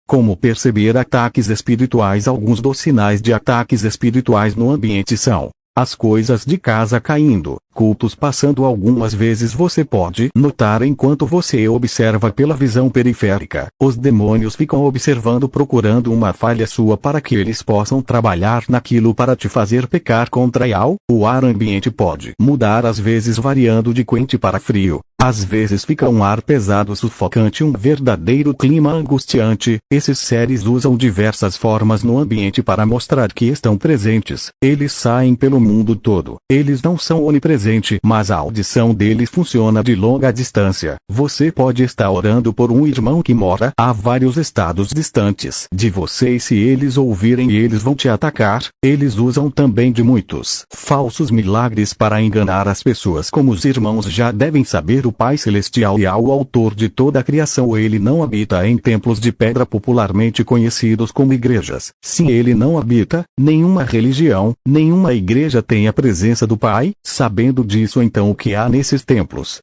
Como perceber ataques espirituais? Alguns dos sinais de ataques espirituais no ambiente são: as coisas de casa caindo, cultos passando. Algumas vezes você pode notar enquanto você observa pela visão periférica. Os demônios ficam observando, procurando uma falha sua para que eles possam trabalhar naquilo para te fazer pecar contra Yahweh. O ar ambiente pode mudar, às vezes variando de quente para frio. Às vezes fica um ar pesado, sufocante, um verdadeiro clima angustiante. Esses seres usam diversas formas no ambiente para mostrar que estão presentes. Eles saem pelo mundo todo. Eles não são onipresentes, mas a audição deles funciona de longa distância. Você pode estar orando por um irmão que mora a vários estados distantes de você, e se eles ouvirem, eles vão te atacar. Eles usam também de muitos falsos milagres para enganar as pessoas. Como os irmãos já devem saber, o Pai Celestial e o autor de toda a criação, ele não habita em templos de pedra popularmente conhecidos como igrejas. Se ele não habita, nenhuma religião, nenhuma igreja tem a presença do Pai. Sabendo disso, então o que há nesses templos?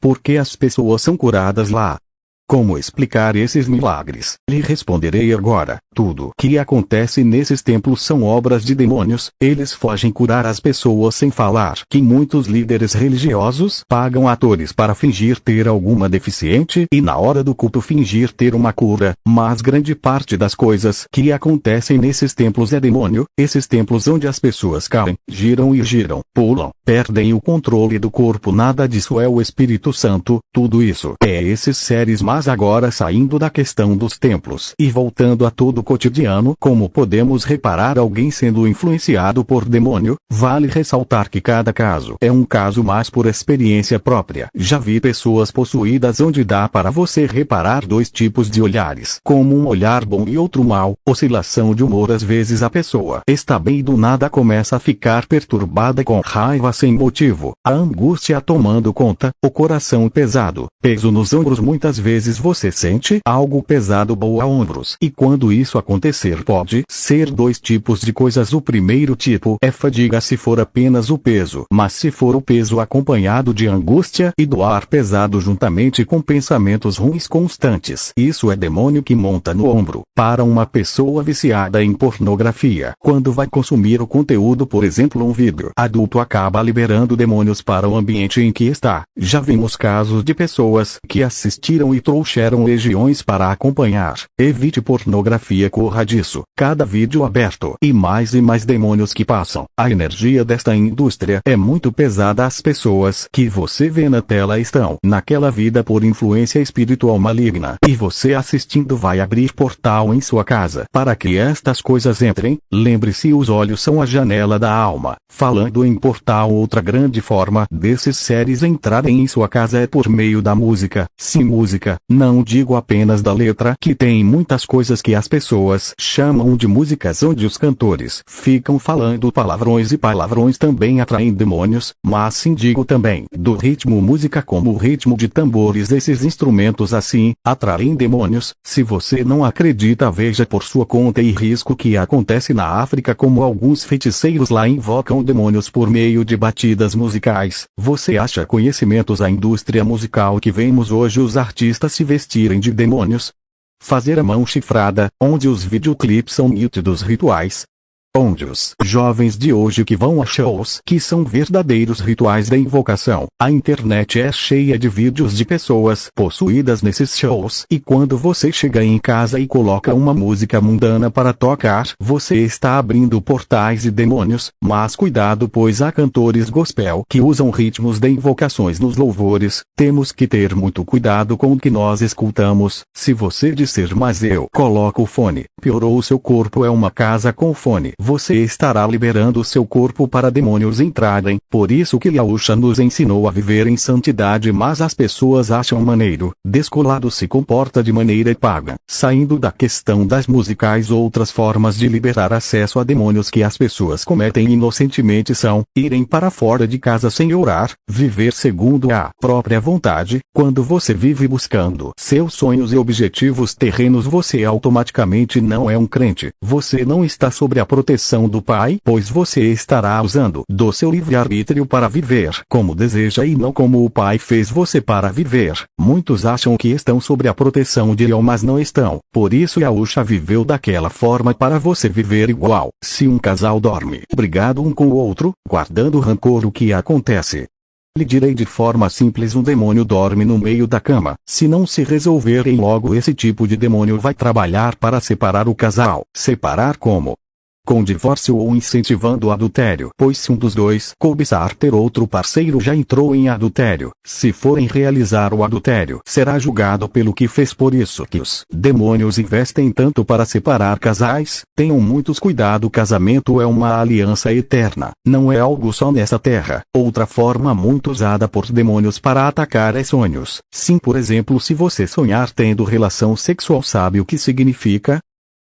Por que as pessoas são curadas lá? Como explicar esses milagres? Lhe responderei agora. Tudo que acontece nesses templos são obras de demônios. Eles fogem curar as pessoas sem falar. Que muitos líderes religiosos pagam atores para fingir ter alguma deficiente e na hora do culto fingir ter uma cura. Mas grande parte das coisas que acontecem nesses templos é demônio. Esses templos onde as pessoas caem, giram e giram, pulam, perdem o controle do corpo. Nada disso é o Espírito Santo. Tudo isso é esses seres. Mas agora, saindo da questão dos templos e voltando a todo o cotidiano, como podemos reparar alguém sendo influenciado por demônio? Vale ressaltar que cada caso é um caso, mas por experiência própria. Já vi pessoas possuídas onde dá para você reparar dois tipos de olhares, como um olhar bom e outro mau, oscilação de humor. Às vezes a pessoa está bem e do nada começa a ficar perturbada com raiva sem motivo, a angústia tomando conta, o coração pesado, peso nos ombros. Muitas vezes você sente algo pesado ou a ombros, e quando isso acontecer pode ser dois tipos de coisas. O primeiro tipo é fadiga, se for apenas o peso, mas se for o peso acompanhado de angústia e do ar pesado juntamente com pensamentos ruins constantes, isso é demônio que monta no ombro. Para uma pessoa viciada em pornografia, quando vai consumir o conteúdo, por exemplo um vídeo adulto, acaba liberando demônios para o ambiente em que está. Já vimos casos de pessoas que assistiram e trouxeram legiões para acompanhar. Evite pornografia, corra disso. Cada vídeo aberto e mais demônios que passam. A energia desta indústria é muito pesada. As pessoas que você vê na tela estão naquela vida por influência espiritual maligna, e você assistindo vai abrir portal em sua casa para que estas coisas entrem. Lembre-se, os olhos são a janela da alma. Falando em portal, outra grande forma desses seres entrarem em sua casa é por meio da música. Sim, música. Não digo apenas da letra, que tem muitas coisas que as pessoas chamam de músicas onde os cantores ficam falando palavrões, e palavrões também atraem demônios, mas sim digo também do ritmo. Música como o ritmo de tambores, esses instrumentos assim, atraem demônios. Se você não acredita, veja por sua conta e risco o que acontece na África, como alguns feiticeiros lá invocam demônios por meio de batidas musicais. Você acha conhecimentos a indústria musical que vemos hoje os artistas se vestirem de demônios? Fazer a mão chifrada, onde os videoclipes são nítidos rituais. Onde os jovens de hoje que vão a shows que são verdadeiros rituais da invocação. A internet é cheia de vídeos de pessoas possuídas nesses shows, e quando você chega em casa e coloca uma música mundana para tocar, você está abrindo portais de demônios. Mas cuidado, pois há cantores gospel que usam ritmos de invocações nos louvores. Temos que ter muito cuidado com o que nós escutamos. Se você disser, mas eu coloco o fone, piorou, o seu corpo é uma casa com fone. Você estará liberando o seu corpo para demônios entrarem. Por isso que Yahusha nos ensinou a viver em santidade, mas as pessoas acham maneiro, descolado, se comporta de maneira paga. Saindo da questão das musicais, outras formas de liberar acesso a demônios que as pessoas cometem inocentemente são irem para fora de casa sem orar, viver segundo a própria vontade. Quando você vive buscando seus sonhos e objetivos terrenos, você automaticamente não é um crente. Você não está sob a proteção proteção do Pai, pois você estará usando do seu livre-arbítrio para viver como deseja e não como o Pai fez você para viver. Muitos acham que estão sob a proteção de El, mas não estão. Por isso Yahusha viveu daquela forma para você viver igual. Se um casal dorme brigado um com o outro, guardando rancor, o que acontece? Lhe direi de forma simples: um demônio dorme no meio da cama. Se não se resolverem logo, esse tipo de demônio vai trabalhar para separar o casal. Separar como? Com divórcio ou incentivando o adultério, pois se um dos dois cobiçar ter outro parceiro, já entrou em adultério. Se forem realizar o adultério, será julgado pelo que fez. Por isso que os demônios investem tanto para separar casais. Tenham muitos cuidado: o casamento é uma aliança eterna, não é algo só nessa terra. Outra forma muito usada por demônios para atacar é sonhos. Sim, por exemplo, se você sonhar tendo relação sexual, sabe o que significa?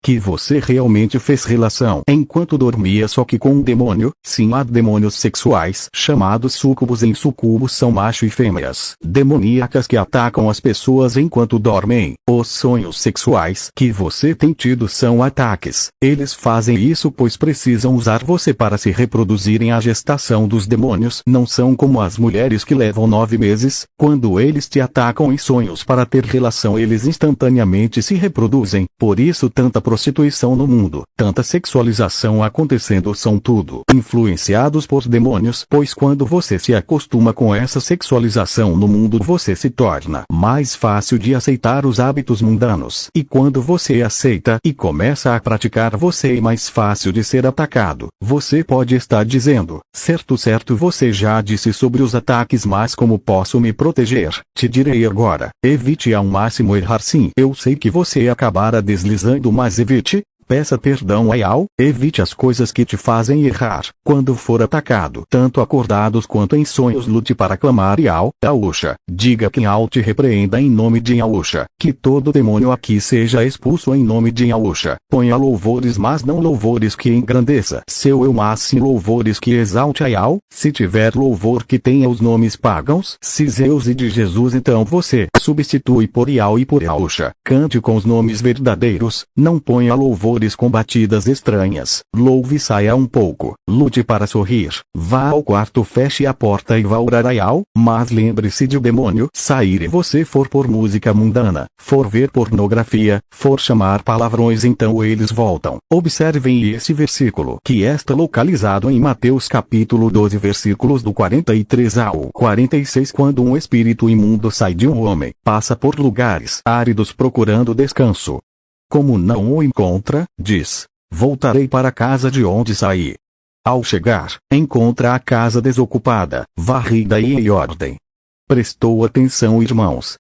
Que você realmente fez relação enquanto dormia, só que com um demônio. Sim, há demônios sexuais chamados súcubos. Em sucubos são macho e fêmeas demoníacas que atacam as pessoas enquanto dormem. Os sonhos sexuais que você tem tido são ataques. Eles fazem isso pois precisam usar você para se reproduzirem. A gestação dos demônios não são como as mulheres que levam 9 meses. Quando eles te atacam em sonhos para ter relação, eles instantaneamente se reproduzem. Por isso tanta prostituição no mundo, tanta sexualização acontecendo, são tudo influenciados por demônios, pois quando você se acostuma com essa sexualização no mundo, você se torna mais fácil de aceitar os hábitos mundanos, e quando você aceita e começa a praticar, você é mais fácil de ser atacado. Você pode estar dizendo: certo, você já disse sobre os ataques, mas como posso me proteger? Te direi agora: evite ao máximo errar. Sim, eu sei que você acabará deslizando, mas evite. Peça perdão a Yao, evite as coisas que te fazem errar. Quando for atacado, tanto acordados quanto em sonhos, lute para clamar Yao, Yahusha. Diga que Yao te repreenda em nome de Yahusha. Que todo demônio aqui seja expulso em nome de Yahusha. Ponha louvores, mas não louvores que engrandeça seu eu, mas sim louvores que exalte a Yao. Se tiver louvor que tenha os nomes pagãos, se Zeus e de Jesus, então você substitui por Yao e por Yahusha. Cante com os nomes verdadeiros, não ponha louvores com batidas estranhas. Louve, saia um pouco, lute para sorrir, vá ao quarto, feche a porta e vá orar a Yao, mas lembre-se de o demônio sair e você for por música mundana, for ver pornografia, for chamar palavrões, então eles voltam. Observem esse versículo, que está localizado em Mateus capítulo 12, versículos do 43 ao 46. Quando um espírito imundo sai de um homem, passa por lugares áridos procurando descanso. Como não o encontra, diz: voltarei para a casa de onde saí. Ao chegar, encontra a casa desocupada, varrida e em ordem. Prestou atenção, irmãos?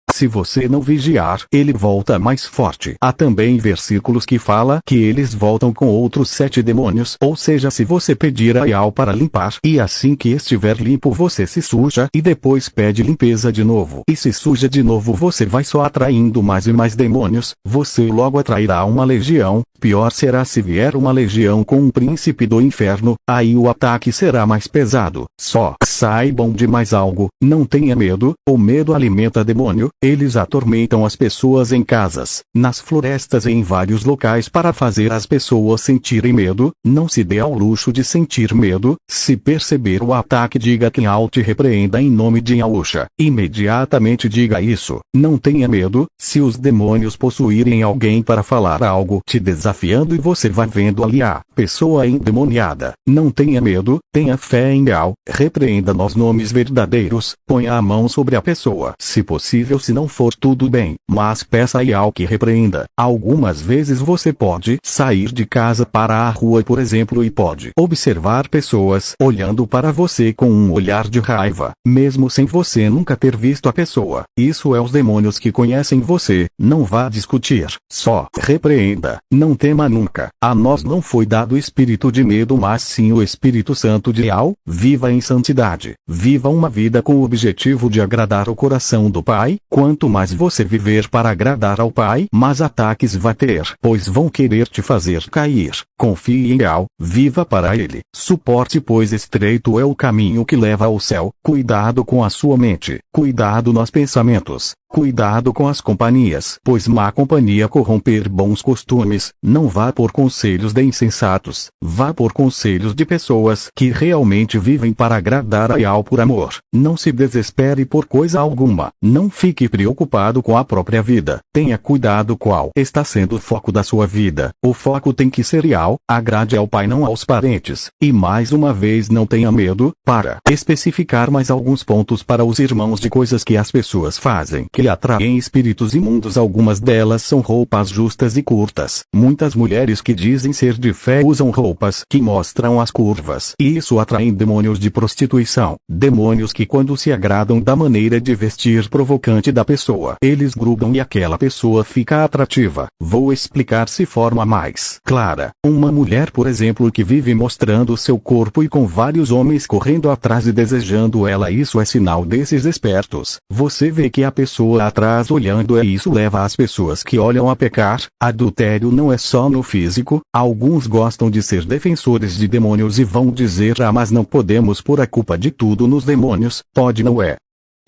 Se você não vigiar, ele volta mais forte. Há também versículos que fala que eles voltam com outros 7 demônios, ou seja, se você pedir a Yao para limpar, e assim que estiver limpo você se suja, e depois pede limpeza de novo, e se suja de novo, você vai só atraindo mais e mais demônios, você logo atrairá uma legião. Pior será se vier uma legião com um príncipe do inferno, aí o ataque será mais pesado. Só saibam de mais algo: não tenha medo, o medo alimenta demônio. Eles atormentam as pessoas em casas, nas florestas e em vários locais para fazer as pessoas sentirem medo. Não se dê ao luxo de sentir medo. Se perceber o ataque, diga que Yao te repreenda em nome de Yahusha. Imediatamente diga isso: não tenha medo. Se os demônios possuírem alguém para falar algo te desafiando e você vai vendo ali a pessoa endemoniada, não tenha medo, tenha fé em Yao, repreenda nos nomes verdadeiros, ponha a mão sobre a pessoa. Se possível, se não for, tudo bem, mas peça a Yao que repreenda. Algumas vezes você pode sair de casa para a rua, por exemplo, e pode observar pessoas olhando para você com um olhar de raiva, mesmo sem você nunca ter visto a pessoa. Isso é os demônios que conhecem você. Não vá discutir, só repreenda. Não tema nunca. A nós não foi dado o espírito de medo, mas sim o Espírito Santo de Yao. Viva em santidade. Viva uma vida com o objetivo de agradar o coração do Pai. Quanto mais você viver para agradar ao Pai, mais ataques vai ter, pois vão querer te fazer cair. Confie em Yao, viva para Ele. Suporte, pois estreito é o caminho que leva ao céu. Cuidado com a sua mente. Cuidado nos pensamentos. Cuidado com as companhias, pois má companhia corromper bons costumes. Não vá por conselhos de insensatos, vá por conselhos de pessoas que realmente vivem para agradar a Yao por amor. Não se desespere por coisa alguma, não fique preocupado com a própria vida. Tenha cuidado qual está sendo o foco da sua vida. O foco tem que ser Yao, agrade ao pai, não aos parentes. E mais uma vez, não tenha medo, para especificar mais alguns pontos para os irmãos, de coisas que as pessoas fazem que atraem espíritos imundos. Algumas delas são roupas justas e curtas. Muitas mulheres que dizem ser de fé usam roupas que mostram as curvas, e isso atrai demônios de prostituição. Demônios que, quando se agradam da maneira de vestir provocante da pessoa, eles grudam e aquela pessoa fica atrativa. Vou explicar de forma mais clara. Uma mulher, por exemplo, que vive mostrando seu corpo e com vários homens correndo atrás e desejando ela, isso é sinal desses espertos. Você vê que a pessoa atrás olhando, e isso leva as pessoas que olham a pecar. Adultério não é só no físico. Alguns gostam de ser defensores de demônios e vão dizer: ah, mas não podemos pôr a culpa de tudo nos demônios. Pode, não é?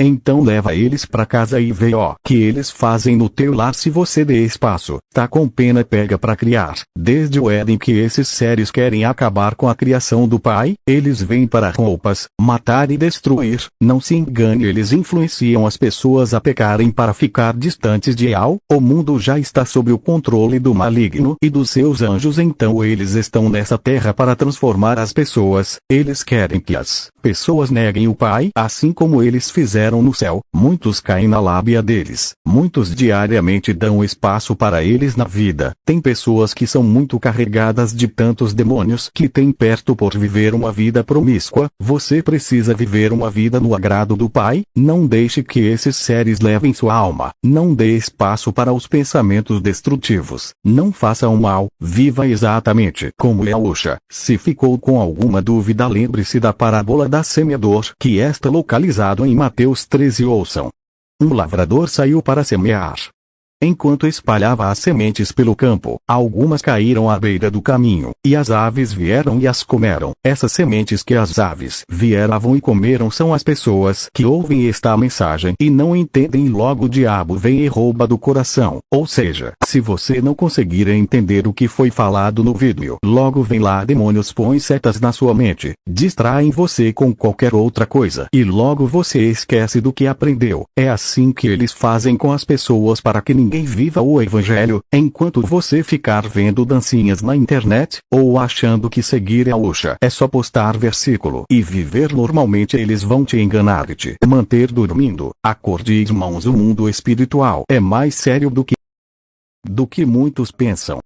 Então leva eles para casa e vê o que eles fazem no teu lar. Se você der espaço, tá com pena, pega para criar. Desde o Éden que esses seres querem acabar com a criação do pai, eles vêm para roupas, matar e destruir. Não se engane, eles influenciam as pessoas a pecarem para ficar distantes de Yao. O mundo já está sob o controle do maligno e dos seus anjos, então eles estão nessa terra para transformar as pessoas. Eles querem que as pessoas neguem o pai, assim como eles fizeram no céu. Muitos caem na lábia deles. Muitos diariamente dão espaço para eles na vida. Tem pessoas que são muito carregadas de tantos demônios que têm perto por viver uma vida promíscua. Você precisa viver uma vida no agrado do pai. Não deixe que esses seres levem sua alma. Não dê espaço para os pensamentos destrutivos. Não faça o mal. Viva exatamente como Yahusha. Se ficou com alguma dúvida, lembre-se da parábola da semeador, que está localizado em Mateus 13. Ouçam. Um lavrador saiu para semear. Enquanto espalhava as sementes pelo campo, algumas caíram à beira do caminho, e as aves vieram e as comeram. Essas sementes que as aves vieram e comeram são as pessoas que ouvem esta mensagem e não entendem, e logo o diabo vem e rouba do coração. Ou seja, se você não conseguir entender o que foi falado no vídeo, logo vem lá demônios, põem setas na sua mente, distraem você com qualquer outra coisa, e logo você esquece do que aprendeu. É assim que eles fazem com as pessoas para que ninguém viva o evangelho, enquanto você ficar vendo dancinhas na internet, ou achando que seguir Yahusha é só postar versículo e viver normalmente. Eles vão te enganar e te manter dormindo. Acorde, irmãos, o mundo espiritual é mais sério do que muitos pensam.